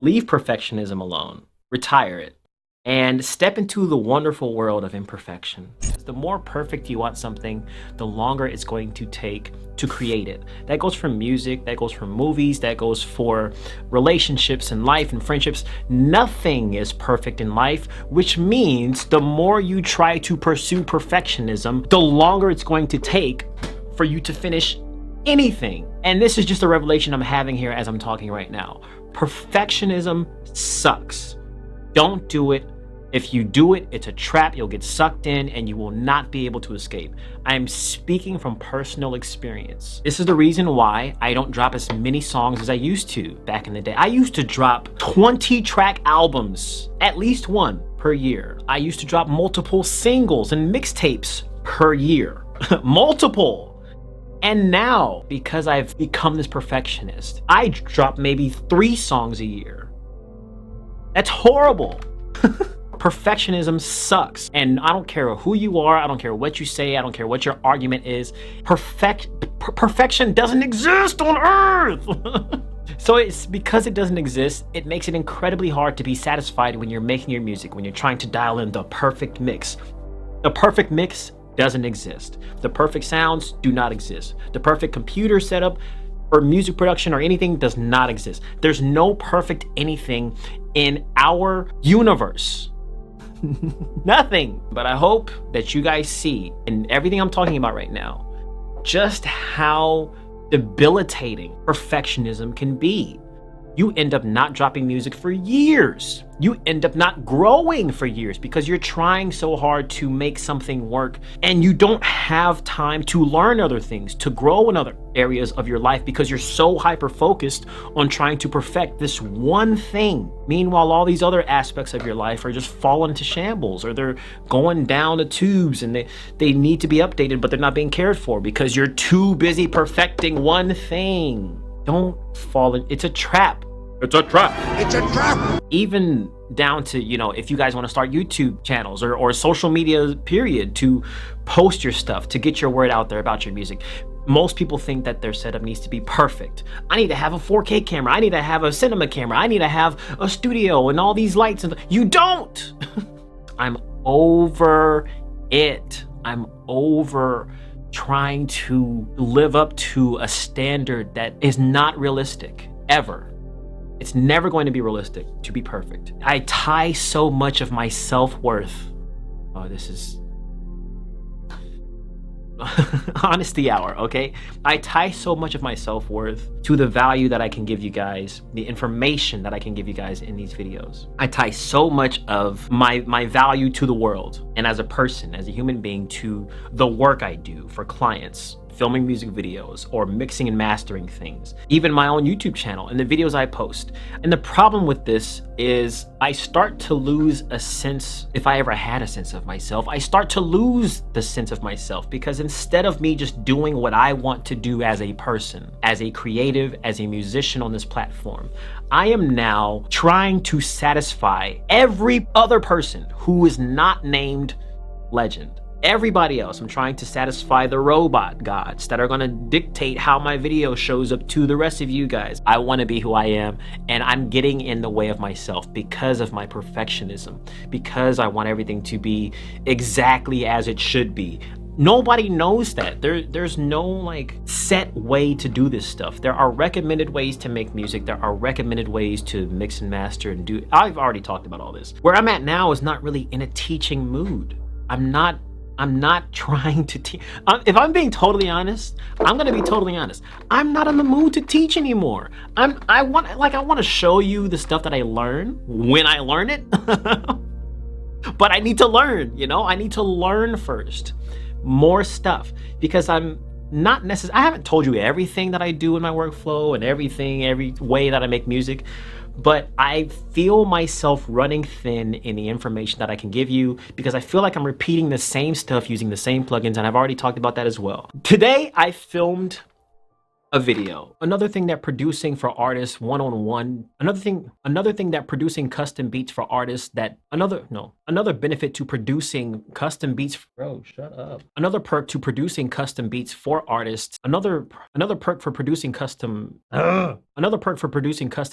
Leave perfectionism alone, retire it, and step into the wonderful world of imperfection. The more perfect you want something, the longer it's going to take to create it. That goes for music, that goes for movies, that goes for relationships and life and friendships. Nothing is perfect in life, which means the more you try to pursue perfectionism, the longer it's going to take for you to finish anything. And this is just a revelation I'm having here as I'm talking right now. Perfectionism sucks. Don't do it. If you do it, it's a trap. You'll get sucked in and you will not be able to escape. I'm speaking from personal experience. This is the reason why I don't drop as many songs as I used to back in the day. I used to drop 20-track albums, at least one per year. I used to drop multiple singles and mixtapes per year. Multiple. And now, because I've become this perfectionist, I drop maybe 3 songs a year. That's horrible. Perfectionism sucks. And I don't care who you are, I don't care what you say, I don't care what your argument is. Perfection doesn't exist on earth. So it's because it doesn't exist, it makes it incredibly hard to be satisfied when you're making your music, when you're trying to dial in the perfect mix. The perfect mix doesn't exist. The perfect sounds do not exist. The perfect computer setup or music production or anything does not exist. There's no perfect anything in our universe. Nothing. But I hope that you guys see in everything I'm talking about right now, just how debilitating perfectionism can be. You end up not dropping music for years. You end up not growing for years because you're trying so hard to make something work and you don't have time to learn other things, to grow in other areas of your life because you're so hyper-focused on trying to perfect this one thing. Meanwhile, all these other aspects of your life are just falling into shambles or they're going down the tubes and they need to be updated, but they're not being cared for because you're too busy perfecting one thing. Don't fall in, it's a trap. It's a trap. It's a trap. Even down to, you know, if you guys want to start YouTube channels or social media period to post your stuff, to get your word out there about your music. Most people think that their setup needs to be perfect. I need to have a 4K camera. I need to have a cinema camera. I need to have a studio and all these lights. And you don't. I'm over it. I'm over trying to live up to a standard that is not realistic, ever. It's never going to be realistic to be perfect. I tie so much of my self-worth. Oh, this is honesty hour, okay? I tie so much of my self-worth to the value that I can give you guys, the information that I can give you guys in these videos. I tie so much of my value to the world and as a person, as a human being, to the work I do for clients, filming music videos or mixing and mastering things, even my own YouTube channel and the videos I post. And the problem with this is I start to lose a sense, if I ever had a sense of myself, I start to lose the sense of myself because instead of me just doing what I want to do as a person, as a creative, as a musician on this platform, I am now trying to satisfy every other person who is not named Legend. Everybody else. I'm trying to satisfy the robot gods that are gonna dictate how my video shows up to the rest of you guys. I wanna be who I am, and I'm getting in the way of myself because of my perfectionism, because I want everything to be exactly as it should be. Nobody knows that. There's no like set way to do this stuff. There are recommended ways to make music. There are recommended ways to mix and master and do. I've already talked about all this. Where I'm at now is not really in a teaching mood. I'm not trying to teach. If I'm being totally honest, I'm gonna be totally honest. I'm not in the mood to teach anymore. I want to show you the stuff that I learn when I learn it. But I need to learn, you know? I need to learn first. More stuff. Because I'm not necessarily, I haven't told you everything that I do in my workflow and every way that I make music. But I feel myself running thin in the information that I can give you because I feel like I'm repeating the same stuff using the same plugins, and I've already talked about that as well. Today, I filmed a video. Another thing that producing for artists one-on-one, another thing that producing custom beats for artists that another benefit to producing custom beats, bro, shut up. Another perk to producing custom beats for artists, another perk for producing custom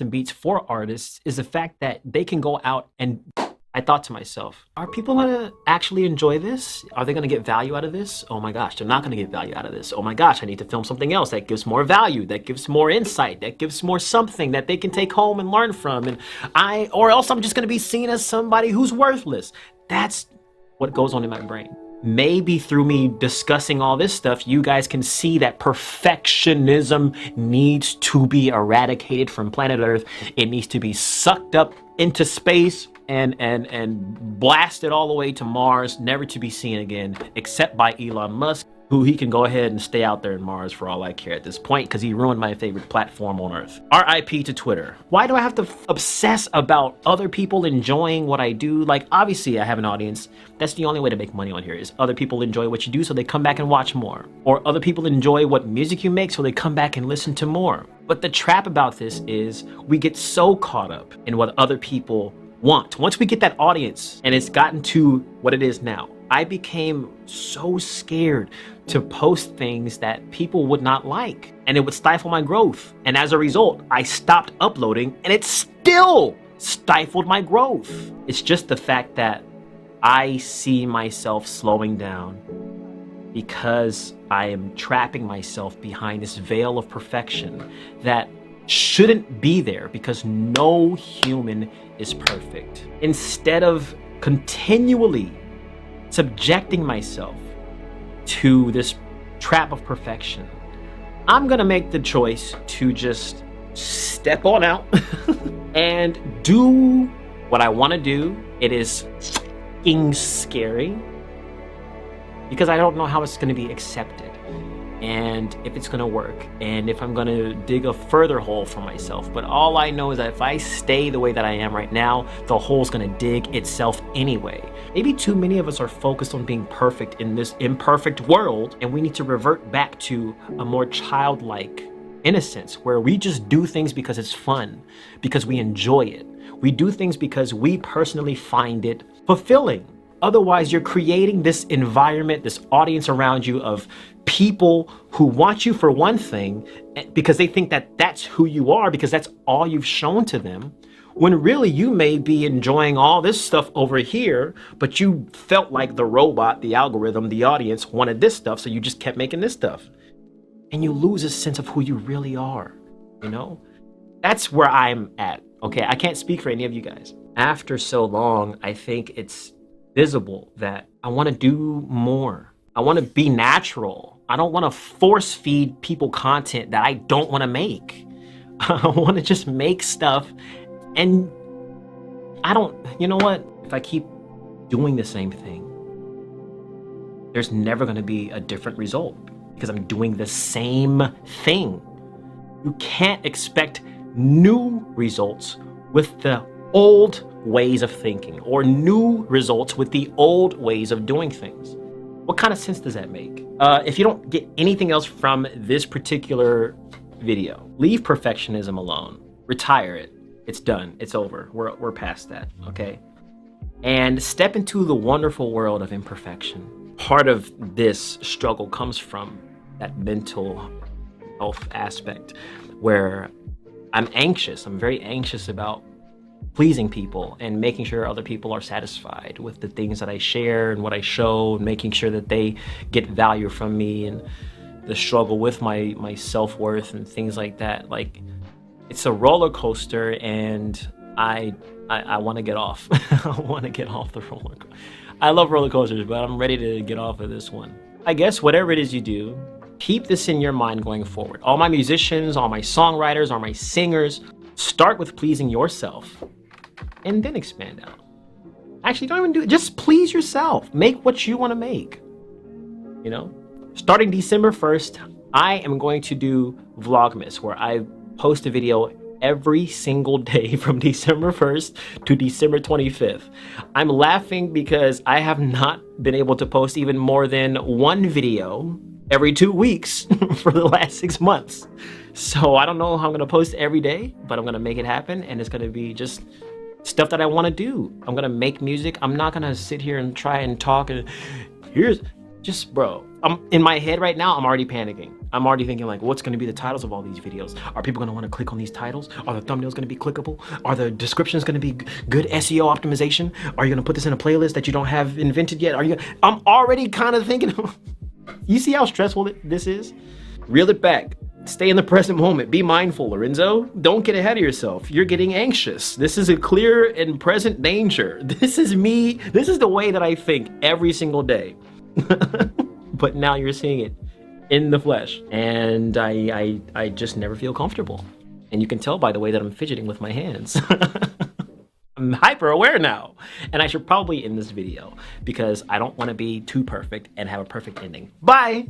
beats for artists is the fact that they can go out and I thought to myself, are people gonna actually enjoy this? Are they gonna get value out of this? Oh my gosh, they're not gonna get value out of this. Oh my gosh, I need to film something else that gives more value, that gives more insight, that gives more something that they can take home and learn from. Or else I'm just gonna be seen as somebody who's worthless. That's what goes on in my brain. Maybe through me discussing all this stuff, you guys can see that perfectionism needs to be eradicated from planet Earth. It needs to be sucked up into space and blasted all the way to Mars, never to be seen again, except by Elon Musk, who he can go ahead and stay out there in Mars for all I care at this point, because he ruined my favorite platform on Earth. RIP to Twitter. Why do I have to obsess about other people enjoying what I do? Like, obviously I have an audience. That's the only way to make money on here, is other people enjoy what you do so they come back and watch more. Or other people enjoy what music you make so they come back and listen to more. But the trap about this is we get so caught up in what other people want. Once we get that audience and it's gotten to what it is now, I became so scared to post things that people would not like, and it would stifle my growth. And as a result, I stopped uploading, and it still stifled my growth. It's just the fact that I see myself slowing down because I am trapping myself behind this veil of perfection that shouldn't be there, because no human is perfect. Instead of continually subjecting myself to this trap of perfection, I'm gonna make the choice to just step on out and do what I want to do. It is fucking scary because I don't know how it's gonna be accepted, and if it's gonna work, and if I'm gonna dig a further hole for myself. But all I know is that if I stay the way that I am right now, the hole's gonna dig itself anyway. Maybe too many of us are focused on being perfect in this imperfect world, and we need to revert back to a more childlike innocence where we just do things because it's fun, because we enjoy it. We do things because we personally find it fulfilling. Otherwise, you're creating this environment, this audience around you of people who want you for one thing because they think that that's who you are, because that's all you've shown to them, when really you may be enjoying all this stuff over here, but you felt like the robot, the algorithm, the audience wanted this stuff, so you just kept making this stuff. And you lose a sense of who you really are, you know? That's where I'm at, okay? I can't speak for any of you guys. After so long, I think it's visible that I want to do more. I want to be natural. I don't want to force feed people content that I don't want to make. I want to just make stuff, and you know what? If I keep doing the same thing, there's never going to be a different result because I'm doing the same thing. You can't expect new results with the old ways of thinking, or new results with the old ways of doing things. What kind of sense does that make? If you don't get anything else from this particular video, leave perfectionism alone. Retire it. It's done. It's over. We're past that, okay? And step into the wonderful world of imperfection. Part of this struggle comes from that mental health aspect where I'm anxious. I'm very anxious about pleasing people and making sure other people are satisfied with the things that I share and what I show, and making sure that they get value from me, and the struggle with my self-worth and things like that. Like, it's a roller coaster, and I want to get off. I want to get off the roller coaster. I love roller coasters, but I'm ready to get off of this one. I guess whatever it is you do, keep this in your mind going forward. All my musicians, all my songwriters, all my singers, start with pleasing yourself and then expand out. Actually, don't even do it. Just please yourself. Make what you want to make. You know? Starting December 1st, I am going to do Vlogmas, where I post a video every single day from December 1st to December 25th. I'm laughing because I have not been able to post even more than one video every 2 weeks for the last 6 months. So I don't know how I'm gonna post every day, but I'm gonna make it happen, and it's gonna be just stuff that I want to do. I'm gonna make music. I'm not gonna sit here and try and talk and bro, I'm in my head right now. I'm already panicking. I'm already thinking like, what's gonna be the titles of all these videos? Are people gonna want to click on these titles? Are the thumbnails gonna be clickable? Are the descriptions gonna be good SEO optimization? Are you gonna put this in a playlist that you don't have invented yet? I'm already kind of thinking. You see how stressful this is? Reel it back. Stay in the present moment. Be mindful, Lorenzo. Don't get ahead of yourself. You're getting anxious. This is a clear and present danger. This is me. This is the way that I think every single day. But now you're seeing it in the flesh. And I just never feel comfortable. And you can tell by the way that I'm fidgeting with my hands. I'm hyper aware now. And I should probably end this video because I don't want to be too perfect and have a perfect ending. Bye!